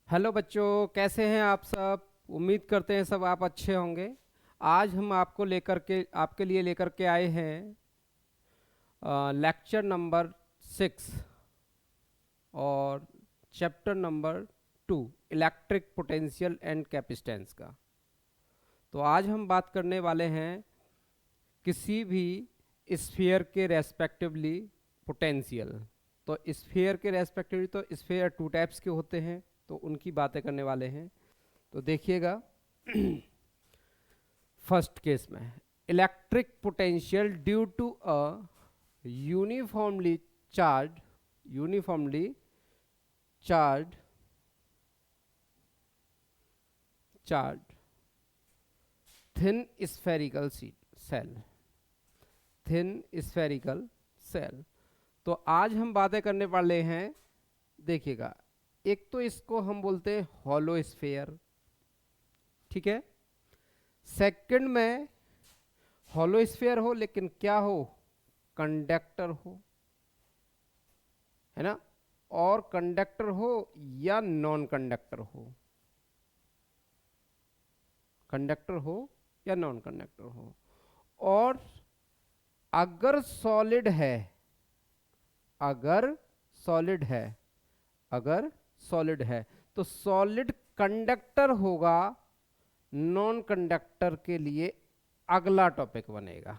Hello बच्चों, कैसे हैं आप सब। उम्मीद करते हैं सब आप अच्छे होंगे। आज हम आपके लिए लेकर के आए हैं लेक्चर नंबर 6 और chapter number 2, electric potential and capacitance का। तो आज हम बात करने वाले हैं किसी भी स्फीयर के रेस्पेक्टिवली पोटेंशियल। तो स्फीयर के रेस्पेक्टिवली, तो स्फीयर टू टाइप्स के होते हैं, तो उनकी बातें करने वाले हैं। तो देखिएगा, फर्स्ट केस में electric potential due to a uniformly charge uniformly charge charge thin spherical shell thin spherical shell. तो आज हम बातें करने वाले हैं। देखिएगा, एक तो इसको हम बोलते हैं हॉलो स्फेयर, ठीक है। सेकंड में हॉलो स्फेयर हो लेकिन क्या हो, कंडक्टर हो, है ना। और कंडक्टर हो या नॉन कंडक्टर हो, कंडक्टर हो या नॉन कंडक्टर हो। और अगर सॉलिड है अगर सॉलिड है अगर सॉलिड है तो सॉलिड कंडक्टर होगा। नॉन कंडक्टर के लिए अगला टॉपिक बनेगा।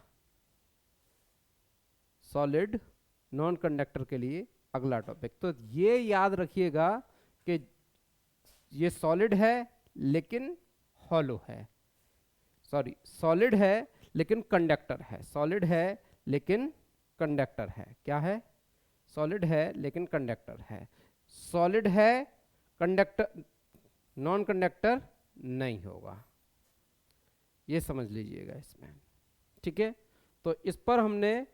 सॉलिड नॉन कंडक्टर के लिए अगला टॉपिक। तो ये याद रखिएगा कि ये सॉलिड है लेकिन हॉलो है, सॉरी सॉलिड है लेकिन कंडक्टर है। सॉलिड है लेकिन कंडक्टर है, क्या है, सॉलिड है लेकिन कंडक्टर है। सॉलिड है, कंडक्टर, नॉन कंडक्टर नहीं होगा, ये समझ लीजिएगा इसमें, ठीक है। तो इस पर हमने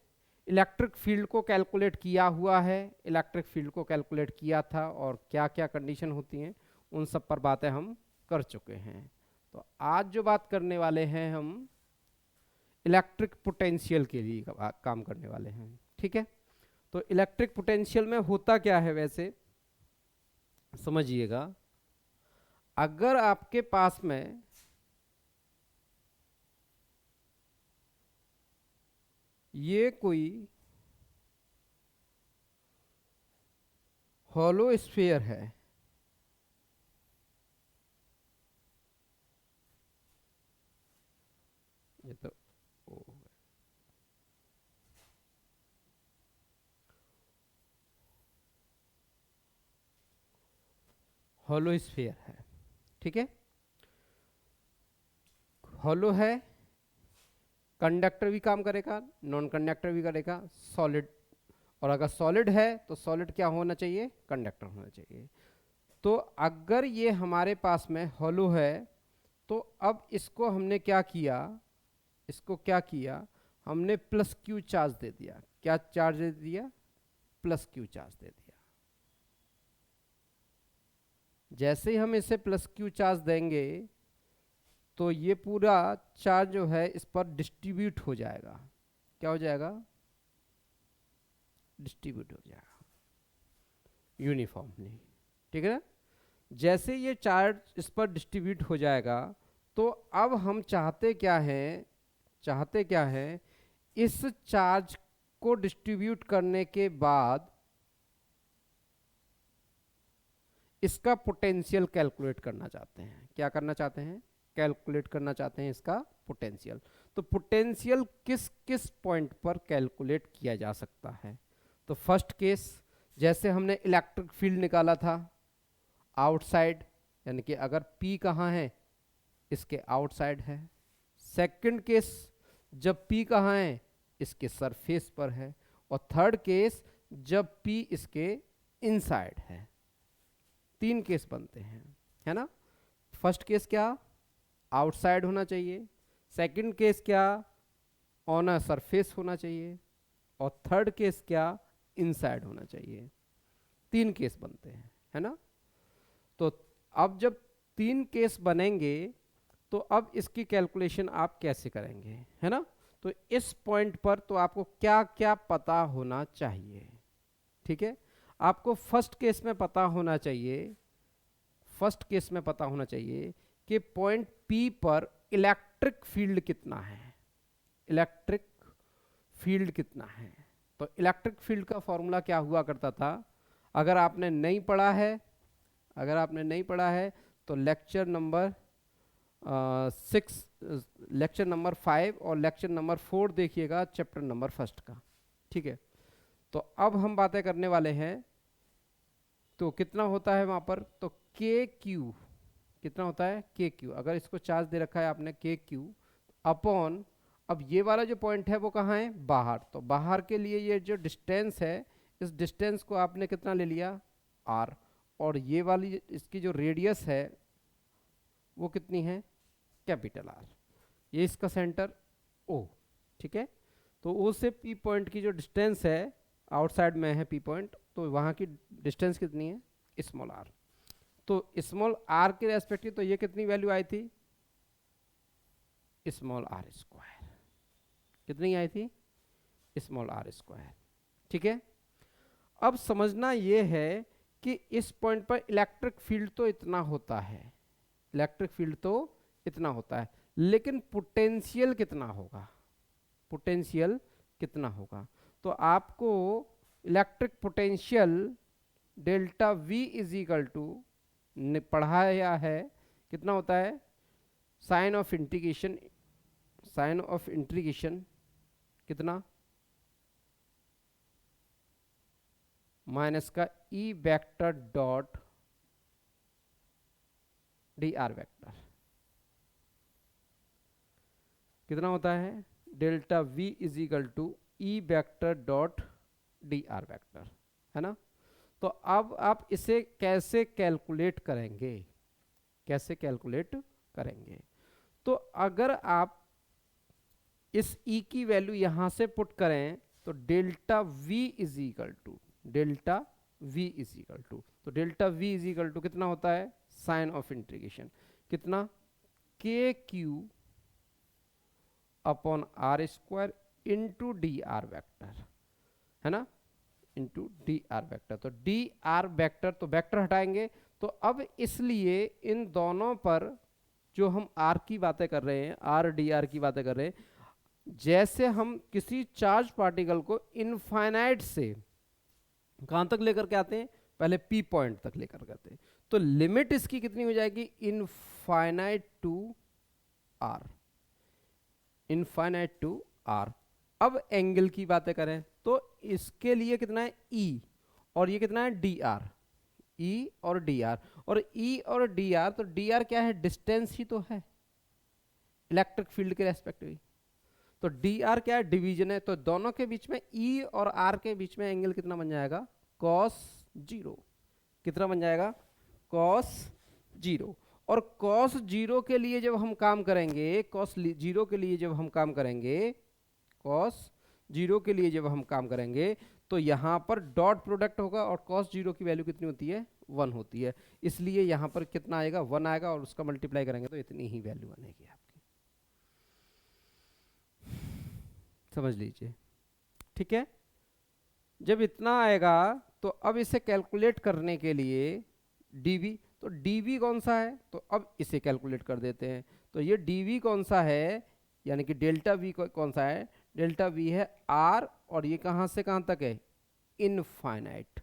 इलेक्ट्रिक फील्ड को कैलकुलेट किया हुआ है, इलेक्ट्रिक फील्ड को कैलकुलेट किया था और क्या क्या कंडीशन होती हैं उन सब पर बातें हम कर चुके हैं। तो आज जो बात करने वाले हैं हम इलेक्ट्रिक पोटेंशियल के लिए काम करने वाले हैं, ठीक है। तो इलेक्ट्रिक पोटेंशियल में होता क्या है, वैसे समझिएगा। अगर आपके पास में ये कोई हॉलो स्फीयर है, ये तो हॉलो स्फीयर है, ठीक है। हॉलो है, कंडक्टर भी काम करेगा, नॉन कंडक्टर भी करेगा, सॉलिड। और अगर सॉलिड है तो सॉलिड क्या होना चाहिए, कंडक्टर होना चाहिए। तो अगर ये हमारे पास में हॉलो है तो अब इसको हमने क्या किया, इसको क्या किया, हमने प्लस क्यू चार्ज दे दिया। क्या चार्ज दे दिया, प्लस क्यू चार्ज दे दिया। जैसे ही हम इसे प्लस क्यू चार्ज देंगे तो ये पूरा चार्ज जो है इस पर डिस्ट्रीब्यूट हो जाएगा। क्या हो जाएगा, डिस्ट्रीब्यूट हो जाएगा यूनिफॉर्मली, ठीक है ना। जैसे ये चार्ज इस पर डिस्ट्रीब्यूट हो जाएगा तो अब हम चाहते क्या है, इस चार्ज को डिस्ट्रीब्यूट करने के बाद इसका पोटेंशियल कैलकुलेट करना चाहते हैं। क्या करना चाहते हैं, कैलकुलेट करना चाहते हैं इसका पोटेंशियल। तो पोटेंशियल किस किस पॉइंट पर कैलकुलेट किया जा सकता है। तो फर्स्ट केस, जैसे हमने इलेक्ट्रिक फील्ड निकाला था आउटसाइड, यानी कि अगर P कहाँ है, इसके आउटसाइड है। सेकंड केस, जब P कहाँ है, इसके सरफेस पर है। और थर्ड केस, जब P इसके इनसाइड है। तीन केस बनते हैं, है ना। फर्स्ट केस क्या, आउटसाइड होना चाहिए। सेकंड केस क्या, ऑन अ सरफेस होना चाहिए। और थर्ड केस क्या, इनसाइड होना चाहिए। तीन केस बनते हैं, है ना। तो अब जब तीन केस बनेंगे तो अब इसकी कैलकुलेशन आप कैसे करेंगे, है ना। तो इस पॉइंट पर तो आपको क्या क्या पता होना चाहिए, ठीक है। आपको फर्स्ट केस में पता होना चाहिए, फर्स्ट केस में पता होना चाहिए कि पॉइंट P पर इलेक्ट्रिक फील्ड कितना है, इलेक्ट्रिक फील्ड कितना है। तो इलेक्ट्रिक फील्ड का फॉर्मूला क्या हुआ करता था, अगर आपने नहीं पढ़ा है, अगर आपने नहीं पढ़ा है तो लेक्चर नंबर 6, लेक्चर नंबर 5 और लेक्चर नंबर 4 देखिएगा, चैप्टर नंबर 1 का। ठीक है, तो अब हम बातें करने वाले हैं, तो कितना होता है वहां पर, तो के क्यू कितना होता है, के क्यू। अगर इसको चार्ज दे रखा है आपने के क्यू अपॉन, अब ये वाला जो पॉइंट है वो कहाँ है, बाहर, तो बाहर के लिए ये जो डिस्टेंस है, इस डिस्टेंस को आपने कितना ले लिया, आर, और ये वाली इसकी जो रेडियस है वो कितनी है, कैपिटल आर, ये इसका सेंटर ओ। ठीक है, तो ओ से पी पॉइंट की जो डिस्टेंस है, आउटसाइड में है पी पॉइंट, तो वहाँ की डिस्टेंस कितनी है, स्मॉल आर। तो स्मॉल आर के रेस्पेक्टिव तो ये कितनी वैल्यू आई थी, स्मॉल आर स्क्वायर, कितनी आई थी, स्मॉल आर स्क्वायर। ठीक है, अब समझना ये है कि इस पॉइंट पर इलेक्ट्रिक फील्ड तो इतना होता है, इलेक्ट्रिक फील्ड तो इतना होता है, लेकिन पोटेंशियल कितना होगा, पोटेंशियल कितना होगा। तो आपको electric potential delta V is equal to पढ़ाया है, कितना होता है, sign of integration, sign of integration कितना, माइनस का E vector dot D r vector, कितना होता है, delta V is equal to E vector dot D r vector, है ना। तो अब आप इसे कैसे कैलकुलेट करेंगे, कैसे कैलकुलेट करेंगे, तो अगर आप इस E की वैल्यू यहां से पुट करें तो delta V is equal to, delta V is equal to, तो delta V is equal to कितना होता है, साइन ऑफ इंटीग्रेशन कितना, K Q upon R square into D R vector, है ना, इंटू डी आर वैक्टर। तो D R vector, तो vector हटाएंगे, तो अब इसलिए इन दोनों पर जो हम आर की बातें कर रहे हैं, आर डी आर की बातें कर रहे हैं, जैसे हम किसी चार्ज पार्टिकल को इनफाइनाइट से कहां तक लेकर के आते हैं, पहले पी पॉइंट तक लेकर के आते हैं, तो लिमिट इसकी कितनी हो जाएगी, infinite to r, infinite to r. अब एंगल की बातें करें तो इसके लिए कितना है, ई, और ये कितना है, डी आर, ई और डी आर, और ई और डी आर, तो डी आर क्या है, डिस्टेंस ही तो है इलेक्ट्रिक फील्ड के रेस्पेक्टिव, तो डी आर क्या है, डिवीजन है, तो दोनों के बीच में ई और आर के बीच में एंगल कितना बन जाएगा, कॉस जीरो, कितना बन जाएगा, कॉस जीरो। और कॉस जीरो के लिए जब हम काम करेंगे, कॉस जीरो के लिए जब हम काम करेंगे, कॉस जीरो के लिए जब हम काम करेंगे, तो यहां पर डॉट प्रोडक्ट होगा, और कॉस जीरो की वैल्यू कितनी होती है, 1 होती है, इसलिए यहां पर कितना आएगा, 1 आएगा, और उसका मल्टीप्लाई करेंगे तो इतनी ही वैल्यू बनेगी आपकी, समझ लीजिए। ठीक है, जब इतना आएगा तो अब इसे कैलकुलेट करने के लिए dv, तो dv कौन सा है, तो अब इसे कैलकुलेट कर देते हैं, तो ये dv कौन सा है, यानी कि डेल्टा v कौन सा है, डेल्टा v है r, और ये कहां से कहां तक है, इनफाइनाइट,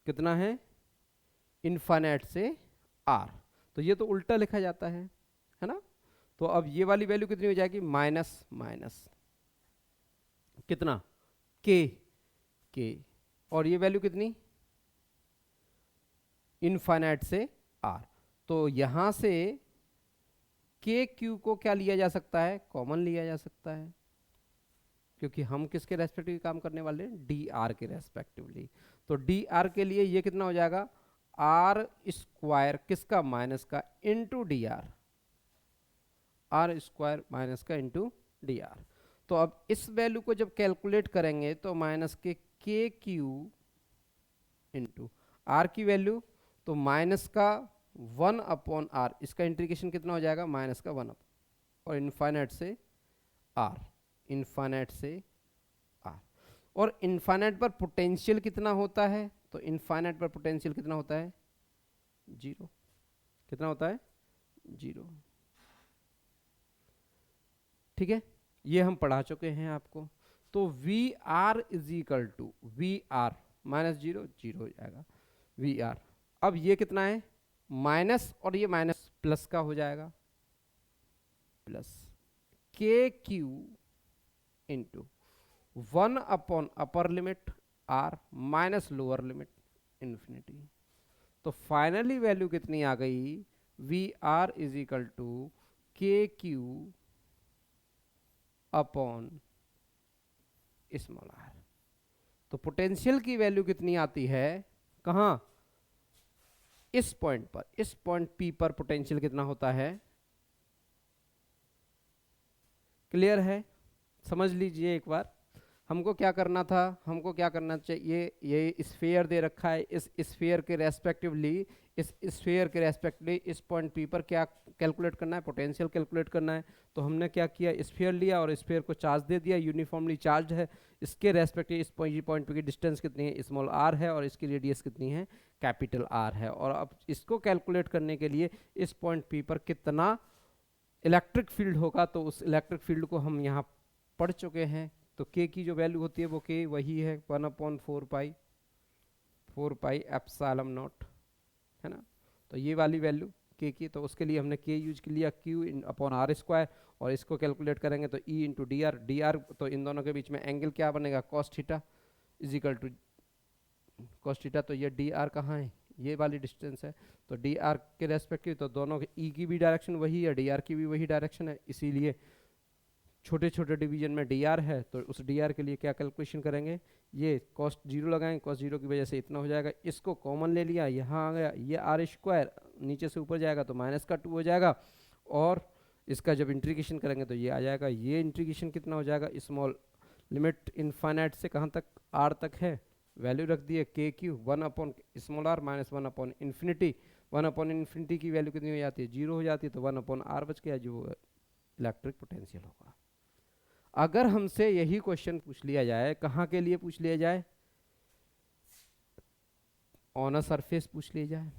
कितना है, इनफाइनाइट से r, तो ये तो उल्टा लिखा जाता है ना। तो अब ये वाली वैल्यू कितनी हो जाएगी, माइनस माइनस कितना, के, और ये वैल्यू कितनी, इनफाइनाइट से आर, तो यहां से के क्यू को क्या लिया जा सकता है, कॉमन लिया जा सकता है, क्योंकि हम किसके रेस्पेक्टिव काम करने वाले हैं, डी आर के रेस्पेक्टिवली। तो डी आर के लिए ये कितना हो जाएगा, आर स्क्वायर किसका, माइनस का, into D r, r square minus का इंटू डी आर। तो अब इस वैल्यू को जब कैलकुलेट करेंगे तो माइनस के क्यू इंटू आर की वैल्यू, तो माइनस का 1 अपॉन आर, इसका इंटीग्रेशन कितना हो जाएगा, माइनस का 1 और इनफाइनाइट से आर, इनफाइनाइट से आर। और इनफाइनाइट पर पोटेंशियल कितना होता है, तो इनफाइनाइट पर पोटेंशियल कितना होता है, जीरो। कितना होता है? जीरो। ठीक है, ये हम पढ़ा चुके हैं आपको। तो V r is equal to V r minus zero, zero हो जाएगा वी आर। अब ये कितना है? माइनस, और ये माइनस प्लस का हो जाएगा, plus k q into 1 upper limit r minus lower limit infinity. तो फाइनली वैल्यू कितनी आ गई? V r is equal to k Q upon small r. तो पोटेंशियल की वैल्यू कितनी आती है? कहां? इस पॉइंट पर, इस पॉइंट पी पर पोटेंशियल कितना होता है? क्लियर है? समझ लीजिए एक बार। हमको क्या करना था? हमको क्या करना चाहिए? ये स्फीयर दे रखा है, इस स्फीयर के रेस्पेक्टिवली, इस स्फीयर के रेस्पेक्टिवली इस पॉइंट पी पर क्या कैलकुलेट करना है? पोटेंशियल कैलकुलेट करना है। तो हमने क्या किया? स्फीयर लिया और स्फीयर को चार्ज दे दिया, यूनिफॉर्मली चार्ज है। इसके रेस्पेक्टिव इस पॉइंट पे की डिस्टेंस कितनी है? स्मॉल आर है, और इसकी रेडियस कितनी है? कैपिटल आर है। और अब इसको कैलकुलेट करने के लिए इस पॉइंट पी पर कितना इलेक्ट्रिक फील्ड होगा, तो उस इलेक्ट्रिक फील्ड को हम यहाँ पढ़ चुके हैं। तो के की जो वैल्यू होती है वो के वही है 1/4 पाई एप्सिलॉन नॉट, है ना। तो ये वाली वैल्यू के की, तो उसके लिए हमने के यूज लिया, क्यू अपॉन आर स्क्वायर। और इसको कैलकुलेट करेंगे तो E into D R, D are तो इन दोनों के बीच में एंगल क्या बनेगा? Cos theta is equal to cos theta. तो ये डी आर कहाँ है? ये वाली डिस्टेंस है। तो डी आर के रेस्पेक्टिव तो दोनों के ई की भी डायरेक्शन वही है, डी आर की भी वही डायरेक्शन है, इसीलिए छोटे छोटे डिवीजन में डी आर है। तो उस डी आर के लिए क्या कैलकुलेशन करेंगे? ये कॉस जीरो लगाएंगे, कॉस जीरो की वजह से इतना हो जाएगा। इसको कॉमन ले लिया, यहाँ आ गया, ये आर स्क्वायर नीचे से ऊपर जाएगा तो माइनस का 2 हो जाएगा। और इसका जब इंटीग्रेशन करेंगे तो ये आ जाएगा। ये इंटीग्रेशन कितना हो जाएगा? स्मॉल लिमिट इनफाइनाइट से कहाँ तक? आर तक है। वैल्यू रख दिए के क्यू 1 स्मॉल आर माइनस 1/इन्फिनिटी। 1/इन्फिनिटी की वैल्यू कितनी हो जाती है? जीरो हो जाती है। तो 1/आर बच गया, जो इलेक्ट्रिक पोटेंशियल होगा। अगर हमसे यही क्वेश्चन पूछ लिया जाए, कहाँ के लिए पूछ लिया जाए? ऑन अ सरफेस पूछ लिया जाए।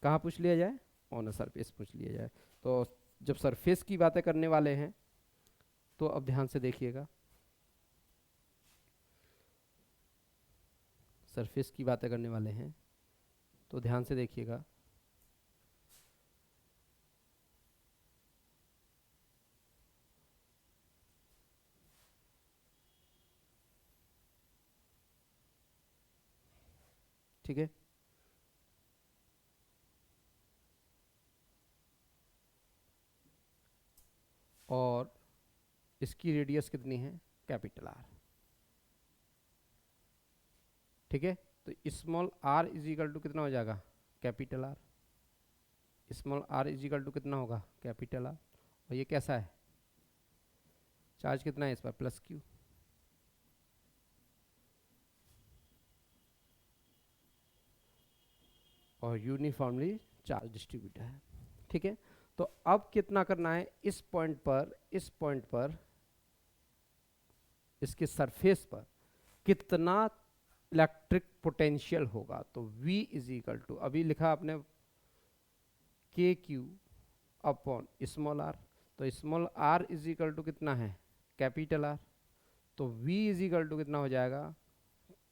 कहाँ पूछ लिया जाए? ऑन अ सरफेस पूछ लिया जाए। तो जब सरफेस की बातें करने वाले हैं तो अब ध्यान से देखिएगा, सरफेस की बातें करने वाले हैं तो ध्यान से देखिएगा। ठीक है, और इसकी रेडियस कितनी है? Capital R. ठीक है, तो small r is equal to कितना हो जाएगा? Capital R. Small r is equal to कितना होगा? Capital R. और ये कैसा है? चार्ज कितना है इस पर? Plus Q. और यूनिफॉर्मली चार्ज डिस्ट्रीब्यूटर है। ठीक है, तो अब कितना करना है? इस पॉइंट पर, इस पॉइंट पर, इसके सरफेस पर कितना इलेक्ट्रिक पोटेंशियल होगा? तो V इज इक्वल टू, अभी लिखा आपने K Q upon small r. तो small r is equal to कितना है? Capital R. तो V इज इक्वल टू कितना हो जाएगा?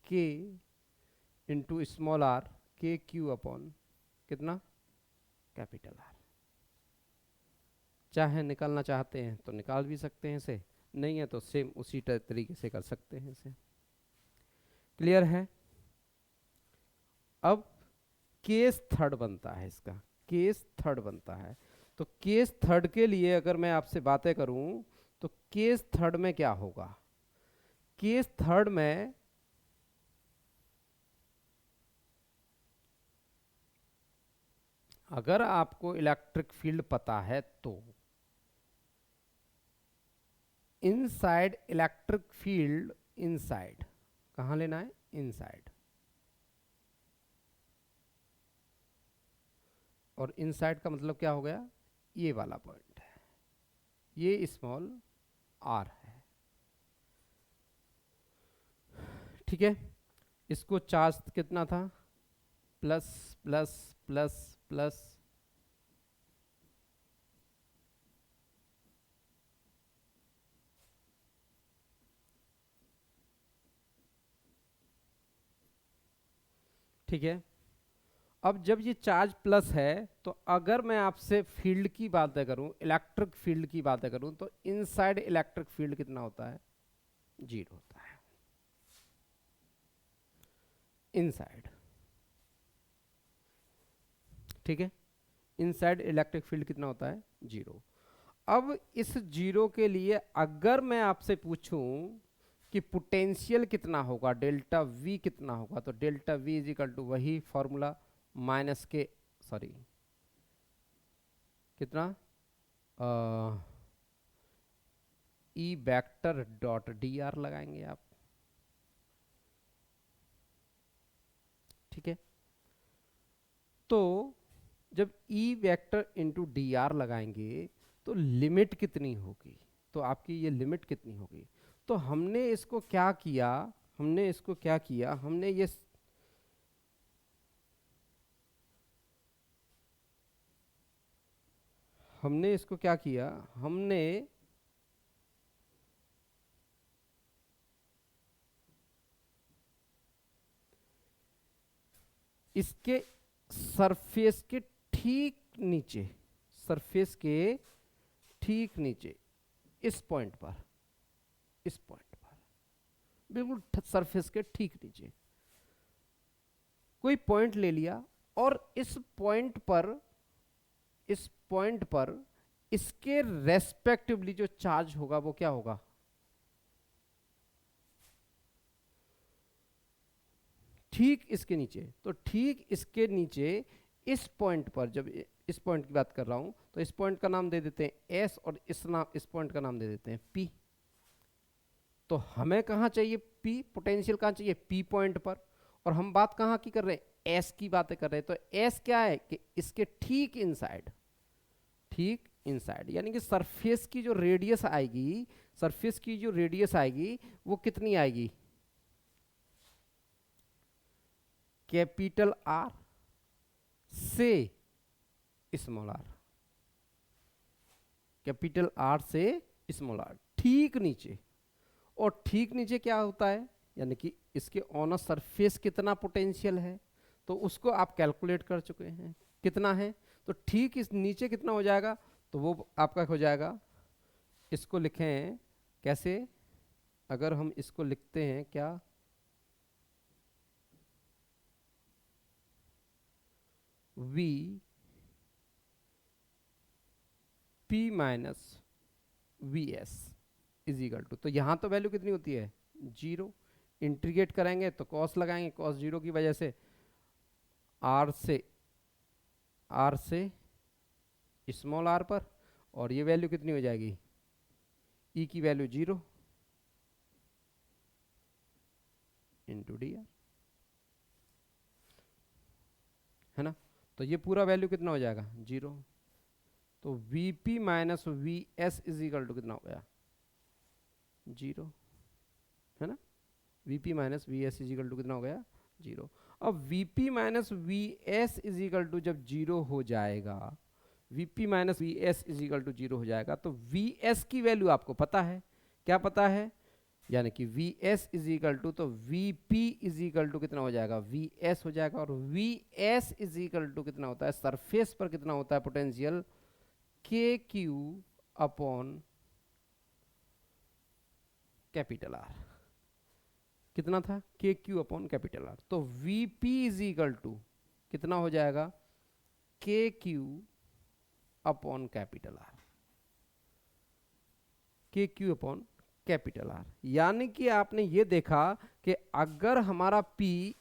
K into small r, K Q upon कितना? Capital R. चाहे निकालना चाहते हैं तो निकाल भी सकते हैं इसे, नहीं है तो सेम उसी तरीके से कर सकते हैं इसे। क्लियर है? अब केस थर्ड बनता है इसका, केस थर्ड बनता है। तो केस थर्ड के लिए अगर मैं आपसे बातें करूं तो केस थर्ड में क्या होगा? केस थर्ड में अगर आपको इलेक्ट्रिक फील्ड पता है तो इनसाइड इलेक्ट्रिक फील्ड, इनसाइड कहां लेना है? इनसाइड। और इनसाइड का मतलब क्या हो गया? ये वाला पॉइंट है, ये स्मॉल आर है। ठीक है, इसको चार्ज कितना था? प्लस प्लस प्लस प्लस ठीक है। अब जब ये चार्ज प्लस है तो अगर मैं आपसे फील्ड की बातें करूं, इलेक्ट्रिक फील्ड की बातें करूं, तो इनसाइड इलेक्ट्रिक फील्ड कितना होता है? 0 होता है इनसाइड। ठीक है, इनसाइड इलेक्ट्रिक फील्ड कितना होता है? 0। अब इस 0 के लिए अगर मैं आपसे पूछूं कि पोटेंशियल कितना होगा, डेल्टा वी कितना होगा, तो delta V is equal to वही फॉर्मूला माइनस के, सॉरी कितना, E vector dot D R लगाएंगे आप। ठीक है, तो जब E vector into D R लगाएंगे तो लिमिट कितनी होगी, तो आपकी ये लिमिट कितनी होगी? तो हमने इसको क्या किया, हमने इसको क्या किया, हमने इसको क्या किया, हमने इसके सरफेस के ठीक नीचे, सरफेस के ठीक नीचे, इस पॉइंट पर, इस पॉइंट पर बिल्कुल सरफेस के ठीक नीचे कोई पॉइंट ले लिया, और इस पॉइंट पर, इस पॉइंट पर इसके रेस्पेक्टिवली जो चार्ज होगा वो क्या होगा? ठीक इसके नीचे, तो ठीक इसके नीचे इस पॉइंट पर, जब इस पॉइंट की बात कर रहा हूं तो इस पॉइंट का नाम दे देते हैं एस, और इस पॉइंट का नाम दे देते हैं पी। तो हमें कहां चाहिए पी, पोटेंशियल कहां चाहिए? पी पॉइंट पर। और हम बात कहां की कर रहे हैं? एस की बातें कर रहे हैं। तो एस क्या है कि इसके ठीक इनसाइड, ठीक इनसाइड, यानी कि सरफेस की जो रेडियस आएगी, सरफेस की जो रेडियस आएगी वो कितनी आएगी? कैपिटल आर से स्मॉल आर, कैपिटल आर से स्मॉल आर, ठीक नीचे। और ठीक नीचे क्या होता है, यानी कि इसके ऑन अ सरफेस कितना पोटेंशियल है, तो उसको आप कैलकुलेट कर चुके हैं कितना है। तो ठीक इस नीचे कितना हो जाएगा, तो वो आपका हो जाएगा, इसको लिखें कैसे, अगर हम इसको लिखते हैं क्या, V P minus V S is equal to, तो यहां तो वैल्यू कितनी होती है? 0। इंटीग्रेट करेंगे तो कॉस लगाएंगे, कॉस 0 की वजह से आर से, आर से स्मॉल आर पर, और ये वैल्यू कितनी हो जाएगी? ई की वैल्यू 0 इंटू डी आर, है ना। तो ये पूरा वैल्यू कितना हो जाएगा? 0। तो V P minus V S is equal to कितना हो गया? 0, है ना। V P minus V S is equal to कितना हो गया? 0। अब V P minus V S is equal to जब 0 हो जाएगा, V P minus V S is equal to 0 हो जाएगा, तो वी एस की वैल्यू आपको पता है, क्या पता है, यानी कि V S is equal to, तो V P is equal to कितना हो जाएगा? वी एस हो जाएगा। और V S is equal to कितना होता है, सरफेस पर कितना होता है पोटेंशियल? के क्यू अपॉन कैपिटल आर। कितना था? K Q upon capital R. तो V P is equal to कितना हो जाएगा? K Q upon capital R, K Q upon capital R. यानी कि आपने ये देखा कि अगर हमारा P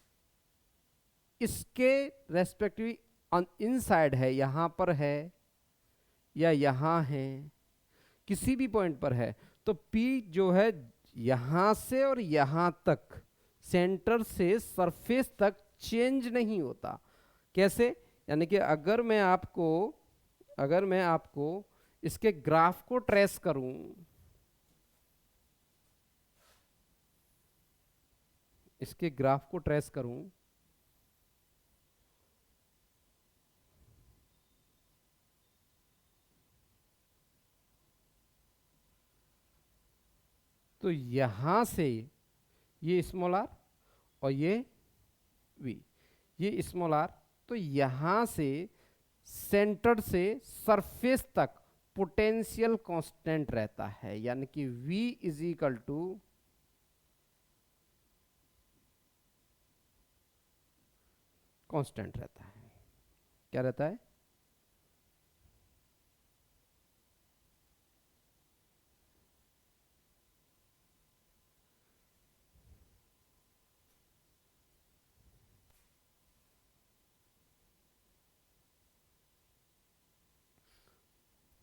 इसके रेस्पेक्टिव इनसाइड है, यहां पर है या यहां है, किसी भी पॉइंट पर है, तो P जो है यहां से और यहां तक, सेंटर से सरफेस तक चेंज नहीं होता। कैसे? यानी कि अगर मैं आपको इसके ग्राफ को ट्रेस करूं, इसके ग्राफ को ट्रेस करूं, तो यहां से ये स्मॉल आर और ये वी, ये स्मॉल आर, तो यहां से सेंटर से सरफेस तक पोटेंशियल कांस्टेंट रहता है, यानी कि V is equal to constant रहता है। क्या रहता है?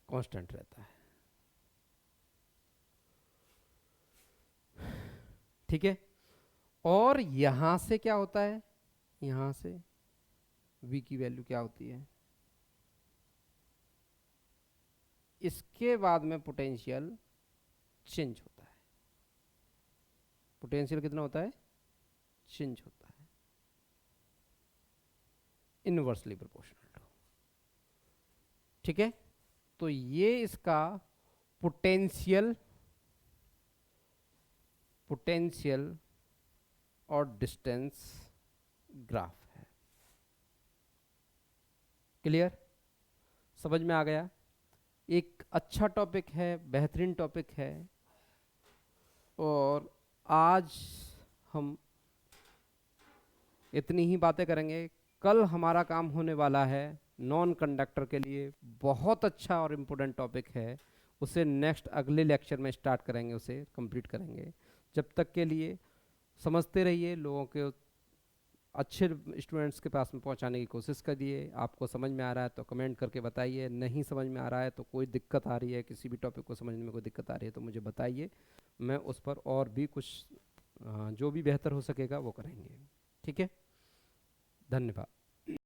कांस्टेंट रहता है। ठीक है। और यहां से क्या होता है? यहां से V की वैल्यू क्या होती है? इसके बाद में पोटेंशियल चेंज होता है। पोटेंशियल कितना होता है? चेंज होता है, इनवर्सली प्रोपोर्शनल टू। ठीक है। तो ये इसका पोटेंशियल और डिस्टेंस ग्राफ है। क्लियर? समझ में आ गया? एक अच्छा टॉपिक है, बेहतरीन टॉपिक है। और आज हम इतनी ही बातें करेंगे। कल हमारा काम होने वाला है नॉन कंडक्टर के लिए, बहुत अच्छा और इम्पोर्टेंट टॉपिक है। उसे नेक्स्ट अगले लेक्चर में स्टार्ट करेंगे, उसे कंप्लीट करेंगे। जब तक के लिए समझते रहिए, लोगों के अच्छे स्टूडेंट्स के पास में पहुंचाने की कोशिश करिए। आपको समझ में आ रहा है तो कमेंट करके बताइए, नहीं समझ में आ रहा है तो कोई दिक्कत आ रही है, किसी भी टॉपिक को समझने में कोई दिक्कत आ रही है तो मुझे बताइए, मैं उस पर और भी कुछ जो भी बेहतर हो सकेगा वो करेंगे। ठीक है, धन्यवाद।